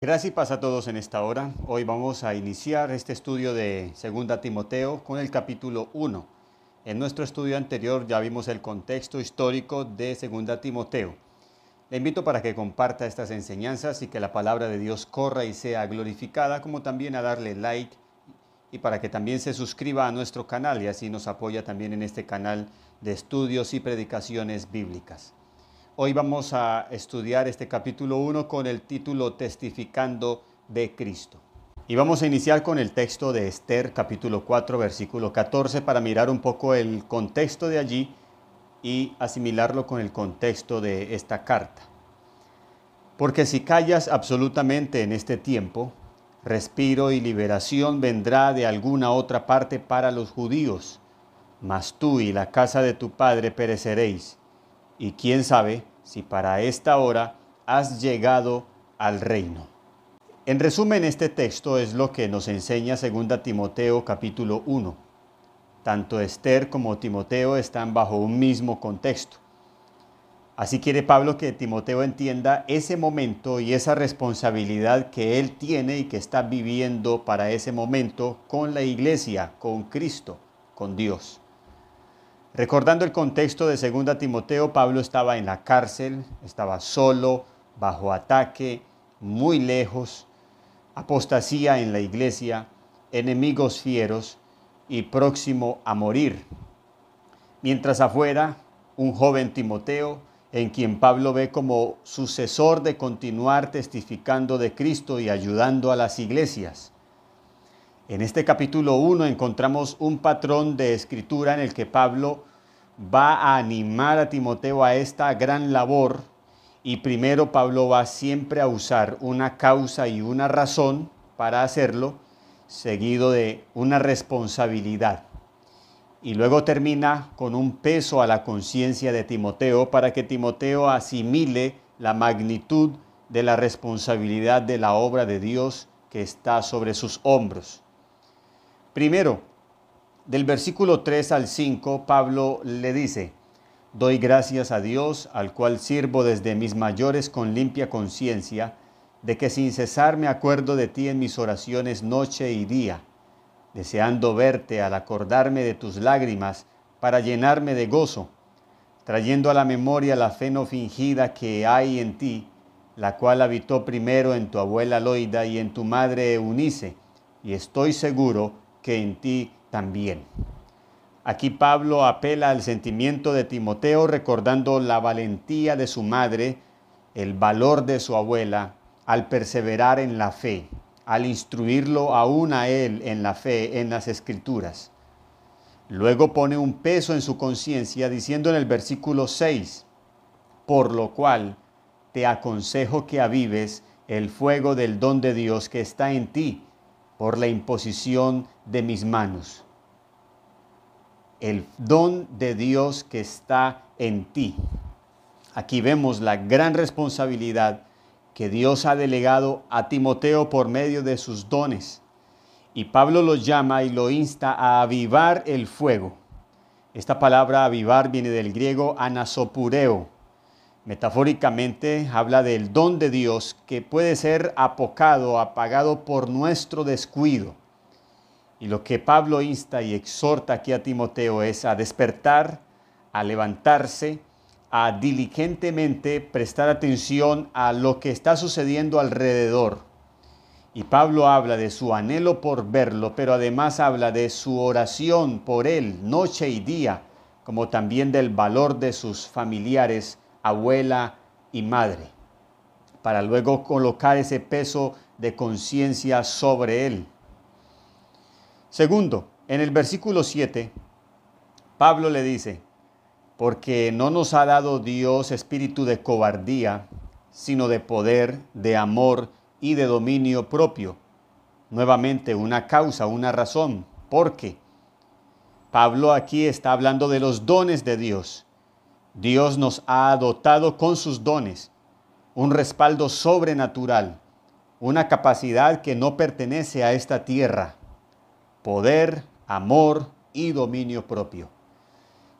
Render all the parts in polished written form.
Gracias y paz a todos en esta hora. Hoy vamos a iniciar este estudio de 2 Timoteo con el capítulo 1. En nuestro estudio anterior ya vimos el contexto histórico de 2 Timoteo. Le invito para que comparta estas enseñanzas y que la palabra de Dios corra y sea glorificada, como también a darle like y para que también se suscriba a nuestro canal y así nos apoya también en este canal de estudios y predicaciones bíblicas. Hoy vamos a estudiar este capítulo 1 con el título Testificando de Cristo. Y vamos a iniciar con el texto de Esther, capítulo 4, versículo 14, para mirar un poco el contexto de allí y asimilarlo con el contexto de esta carta. Porque si callas absolutamente en este tiempo, respiro y liberación vendrá de alguna otra parte para los judíos, mas tú y la casa de tu padre pereceréis. Y quién sabe si para esta hora has llegado al reino. En resumen, este texto es lo que nos enseña 2 Timoteo capítulo 1. Tanto Esther como Timoteo están bajo un mismo contexto. Así quiere Pablo que Timoteo entienda ese momento y esa responsabilidad que él tiene y que está viviendo para ese momento con la iglesia, con Cristo, con Dios. Recordando el contexto de 2 Timoteo, Pablo estaba en la cárcel, estaba solo, bajo ataque, muy lejos, apostasía en la iglesia, enemigos fieros y próximo a morir. Mientras afuera, un joven Timoteo, en quien Pablo ve como sucesor de continuar testificando de Cristo y ayudando a las iglesias. En este capítulo 1 encontramos un patrón de escritura en el que Pablo va a animar a Timoteo a esta gran labor y primero Pablo va siempre a usar una causa y una razón para hacerlo, seguido de una responsabilidad. Y luego termina con un peso a la conciencia de Timoteo para que Timoteo asimile la magnitud de la responsabilidad de la obra de Dios que está sobre sus hombros. Primero, del versículo 3 al 5, Pablo le dice: doy gracias a Dios, al cual sirvo desde mis mayores con limpia conciencia, de que sin cesar me acuerdo de ti en mis oraciones noche y día, deseando verte al acordarme de tus lágrimas para llenarme de gozo, trayendo a la memoria la fe no fingida que hay en ti, la cual habitó primero en tu abuela Loida y en tu madre Eunice, y estoy seguro que en ti también. Aquí Pablo apela al sentimiento de Timoteo, recordando la valentía de su madre, el valor de su abuela, al perseverar en la fe, al instruirlo aún a él en la fe, en las Escrituras. Luego pone un peso en su conciencia, diciendo en el versículo 6, por lo cual te aconsejo que avives el fuego del don de Dios que está en ti, por la imposición de mis manos. El don de Dios que está en ti. Aquí vemos la gran responsabilidad que Dios ha delegado a Timoteo por medio de sus dones. Y Pablo lo llama y lo insta a avivar el fuego. Esta palabra avivar viene del griego anasopureo. Metafóricamente habla del don de Dios que puede ser apocado, apagado por nuestro descuido. Y lo que Pablo insta y exhorta aquí a Timoteo es a despertar, a levantarse, a diligentemente prestar atención a lo que está sucediendo alrededor. Y Pablo habla de su anhelo por verlo, pero además habla de su oración por él, noche y día, como también del valor de sus familiares, abuela y madre, para luego colocar ese peso de conciencia sobre él. Segundo, en el versículo 7, Pablo le dice: porque no nos ha dado Dios espíritu de cobardía, sino de poder, de amor y de dominio propio. Nuevamente, una causa, una razón. ¿Por qué? Pablo aquí está hablando de los dones de Dios. Dios nos ha dotado con sus dones, un respaldo sobrenatural, una capacidad que no pertenece a esta tierra. Poder, amor y dominio propio.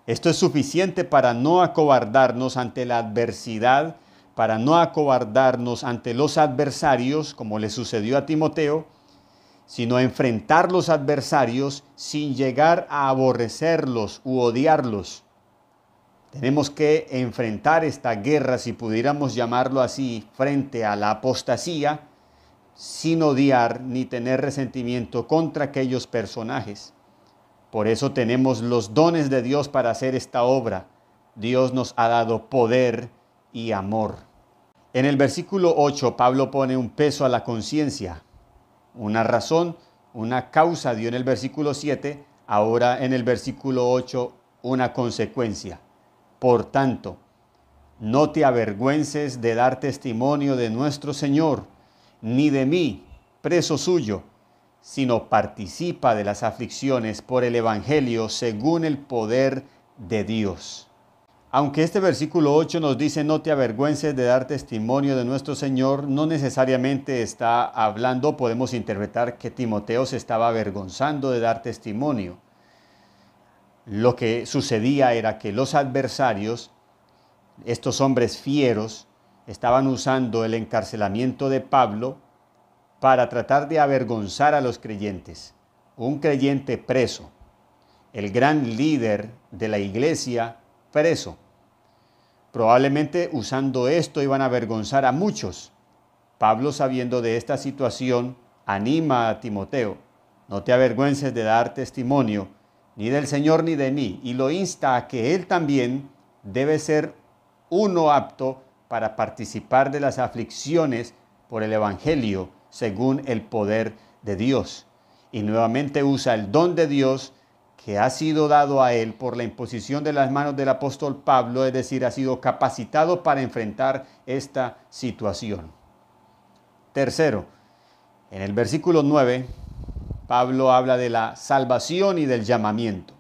Esto es suficiente para no acobardarnos ante la adversidad, para no acobardarnos ante los adversarios, como le sucedió a Timoteo, sino enfrentar los adversarios sin llegar a aborrecerlos u odiarlos. Tenemos que enfrentar esta guerra, si pudiéramos llamarlo así, frente a la apostasía, sin odiar ni tener resentimiento contra aquellos personajes. Por eso tenemos los dones de Dios para hacer esta obra. Dios nos ha dado poder y amor. En el versículo 8, Pablo pone un peso a la conciencia. Una razón, una causa dio en el versículo 7, ahora en el versículo 8 una consecuencia. Por tanto, no te avergüences de dar testimonio de nuestro Señor, ni de mí, preso suyo, sino participa de las aflicciones por el Evangelio según el poder de Dios. Aunque este versículo 8 nos dice no te avergüences de dar testimonio de nuestro Señor, no necesariamente está hablando, podemos interpretar que Timoteo se estaba avergonzando de dar testimonio. Lo que sucedía era que los adversarios, estos hombres fieros, estaban usando el encarcelamiento de Pablo para tratar de avergonzar a los creyentes. Un creyente preso, el gran líder de la iglesia preso. Probablemente usando esto iban a avergonzar a muchos. Pablo, sabiendo de esta situación, anima a Timoteo: no te avergüences de dar testimonio ni del Señor ni de mí, y lo insta a que él también debe ser uno apto para participar de las aflicciones por el Evangelio según el poder de Dios. Y nuevamente usa el don de Dios que ha sido dado a él por la imposición de las manos del apóstol Pablo, es decir, ha sido capacitado para enfrentar esta situación. Tercero, en el versículo 9, Pablo habla de la salvación y del llamamiento.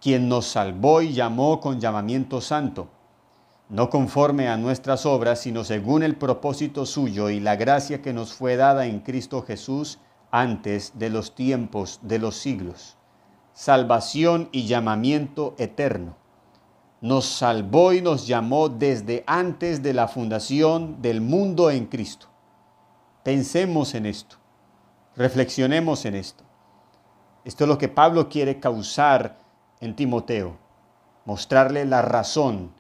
Quien nos salvó y llamó con llamamiento santo, no conforme a nuestras obras, sino según el propósito suyo y la gracia que nos fue dada en Cristo Jesús antes de los tiempos de los siglos. Salvación y llamamiento eterno. Nos salvó y nos llamó desde antes de la fundación del mundo en Cristo. Pensemos en esto. Reflexionemos en esto. Esto es lo que Pablo quiere causar en Timoteo. Mostrarle la razón,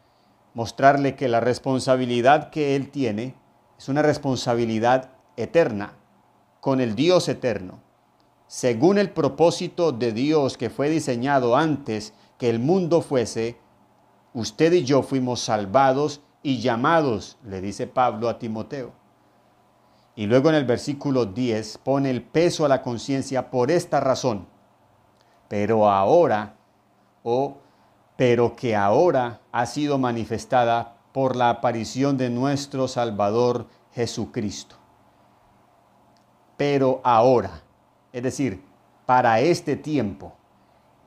mostrarle que la responsabilidad que él tiene es una responsabilidad eterna, con el Dios eterno. Según el propósito de Dios que fue diseñado antes que el mundo fuese, usted y yo fuimos salvados y llamados, le dice Pablo a Timoteo. Y luego en el versículo 10 pone el peso a la conciencia por esta razón. Pero que ahora ha sido manifestada por la aparición de nuestro Salvador Jesucristo. Pero ahora, es decir, para este tiempo,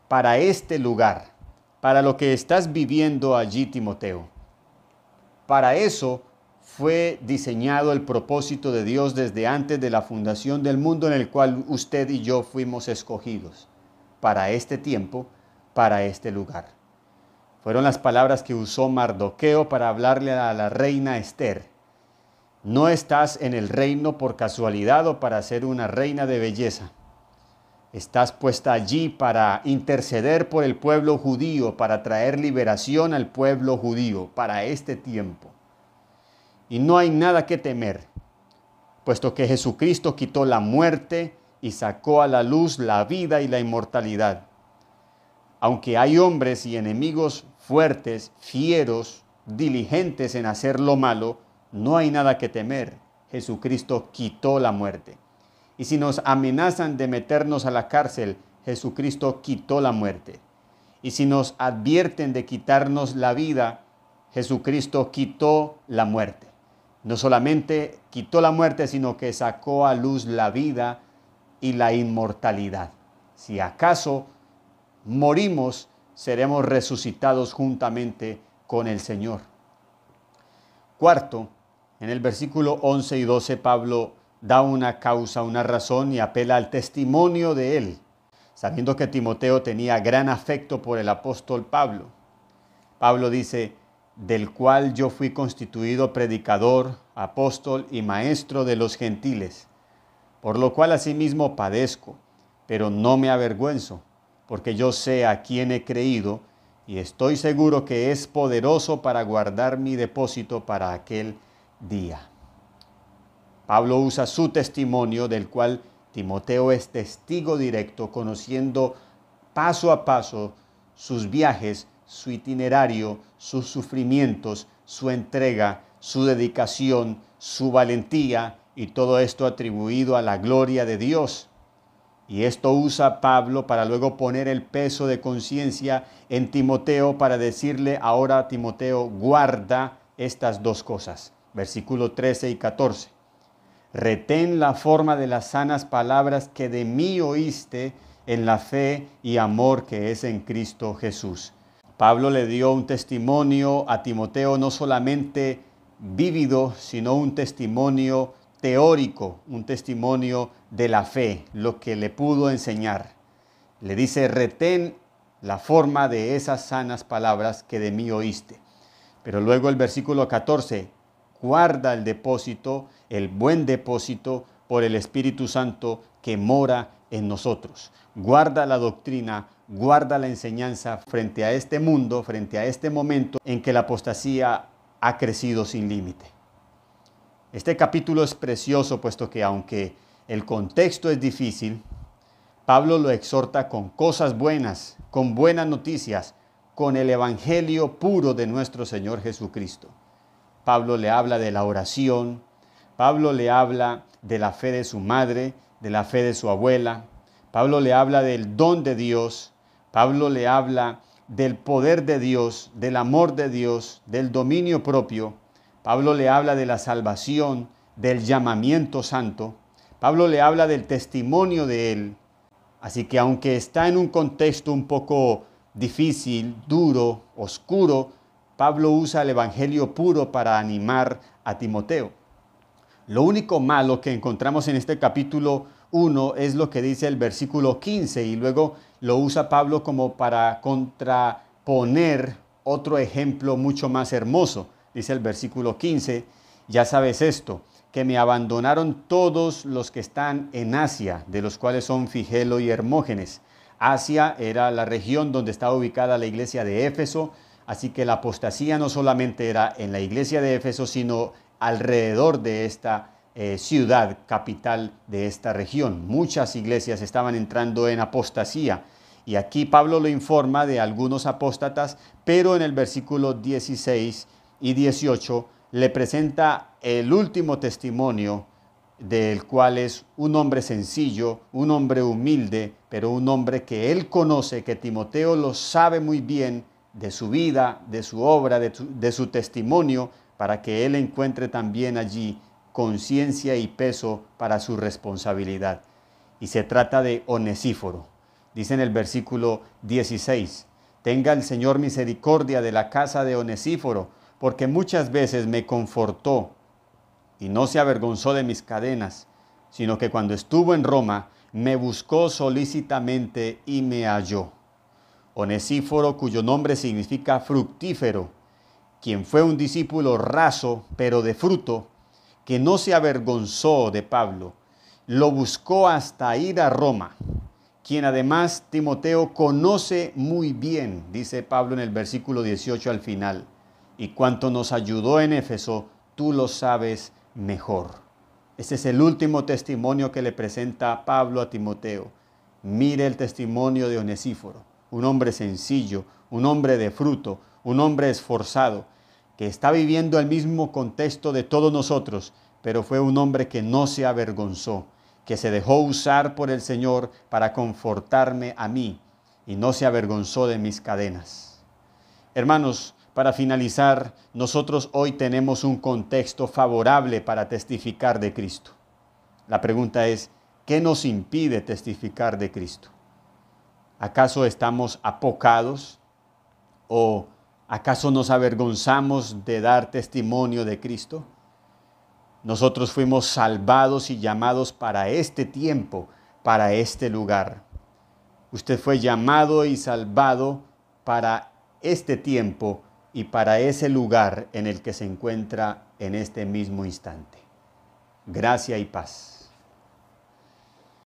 para este lugar, para lo que estás viviendo allí, Timoteo. Para eso fue diseñado el propósito de Dios desde antes de la fundación del mundo, en el cual usted y yo fuimos escogidos. Para este tiempo, para este lugar. Fueron las palabras que usó Mardoqueo para hablarle a la reina Esther. No estás en el reino por casualidad o para ser una reina de belleza. Estás puesta allí para interceder por el pueblo judío, para traer liberación al pueblo judío, para este tiempo. Y no hay nada que temer, puesto que Jesucristo quitó la muerte y sacó a la luz la vida y la inmortalidad. Aunque hay hombres y enemigos fuertes, fieros, diligentes en hacer lo malo, no hay nada que temer. Jesucristo quitó la muerte. Y si nos amenazan de meternos a la cárcel, Jesucristo quitó la muerte. Y si nos advierten de quitarnos la vida, Jesucristo quitó la muerte. No solamente quitó la muerte, sino que sacó a luz la vida y la inmortalidad. Si acaso morimos, seremos resucitados juntamente con el Señor. Cuarto, en el versículo 11 y 12, Pablo da una causa, una razón y apela al testimonio de él, sabiendo que Timoteo tenía gran afecto por el apóstol Pablo. Pablo dice: del cual yo fui constituido predicador, apóstol y maestro de los gentiles, por lo cual asimismo padezco, pero no me avergüenzo, porque yo sé a quién he creído y estoy seguro que es poderoso para guardar mi depósito para aquel día. Pablo usa su testimonio, del cual Timoteo es testigo directo, conociendo paso a paso sus viajes, su itinerario, sus sufrimientos, su entrega, su dedicación, su valentía, y todo esto atribuido a la gloria de Dios. Y esto usa Pablo para luego poner el peso de conciencia en Timoteo, para decirle ahora a Timoteo: guarda estas dos cosas. Versículo 13 y 14. Retén la forma de las sanas palabras que de mí oíste en la fe y amor que es en Cristo Jesús. Pablo le dio un testimonio a Timoteo, no solamente vívido, sino un testimonio teórico, un testimonio de la fe, lo que le pudo enseñar. Le dice: retén la forma de esas sanas palabras que de mí oíste. Pero luego el versículo 14, guarda el depósito, el buen depósito por el Espíritu Santo que mora en nosotros. Guarda la doctrina, guarda la enseñanza frente a este mundo, frente a este momento en que la apostasía ha crecido sin límite. Este capítulo es precioso, puesto que aunque el contexto es difícil, Pablo lo exhorta con cosas buenas, con buenas noticias, con el evangelio puro de nuestro Señor Jesucristo. Pablo le habla de la oración, Pablo le habla de la fe de su madre, de la fe de su abuela, Pablo le habla del don de Dios, Pablo le habla del poder de Dios, del amor de Dios, del dominio propio. Pablo le habla de la salvación, del llamamiento santo. Pablo le habla del testimonio de él. Así que aunque está en un contexto un poco difícil, duro, oscuro, Pablo usa el evangelio puro para animar a Timoteo. Lo único malo que encontramos en este capítulo 1 es lo que dice el versículo 15, y luego lo usa Pablo como para contraponer otro ejemplo mucho más hermoso. Dice el versículo 15, ya sabes esto, que me abandonaron todos los que están en Asia, de los cuales son Figelo y Hermógenes. Asia era la región donde estaba ubicada la iglesia de Éfeso, así que la apostasía no solamente era en la iglesia de Éfeso, sino alrededor de esta ciudad capital de esta región. Muchas iglesias estaban entrando en apostasía, y aquí Pablo lo informa de algunos apóstatas, pero en el versículo 16 y 18 le presenta el último testimonio, del cual es un hombre sencillo, un hombre humilde, pero un hombre que él conoce, que Timoteo lo sabe muy bien, de su vida, de su obra, de su testimonio, para que él encuentre también allí conciencia y peso para su responsabilidad. Y se trata de Onesíforo. Dice en el versículo 16, tenga el Señor misericordia de la casa de Onesíforo, porque muchas veces me confortó y no se avergonzó de mis cadenas, sino que cuando estuvo en Roma me buscó solícitamente y me halló. Onesíforo, cuyo nombre significa fructífero, quien fue un discípulo raso, pero de fruto, que no se avergonzó de Pablo, lo buscó hasta ir a Roma, quien además Timoteo conoce muy bien, dice Pablo en el versículo 18 al final, y cuanto nos ayudó en Éfeso, tú lo sabes mejor. Este es el último testimonio que le presenta Pablo a Timoteo. Mire el testimonio de Onesíforo, un hombre sencillo, un hombre de fruto, un hombre esforzado, que está viviendo el mismo contexto de todos nosotros, pero fue un hombre que no se avergonzó, que se dejó usar por el Señor para confortarme a mí y no se avergonzó de mis cadenas. Hermanos, para finalizar, nosotros hoy tenemos un contexto favorable para testificar de Cristo. La pregunta es, ¿qué nos impide testificar de Cristo? ¿Acaso estamos apocados? ¿O acaso nos avergonzamos de dar testimonio de Cristo? Nosotros fuimos salvados y llamados para este tiempo, para este lugar. Usted fue llamado y salvado para este tiempo y para ese lugar en el que se encuentra en este mismo instante. Gracia y paz.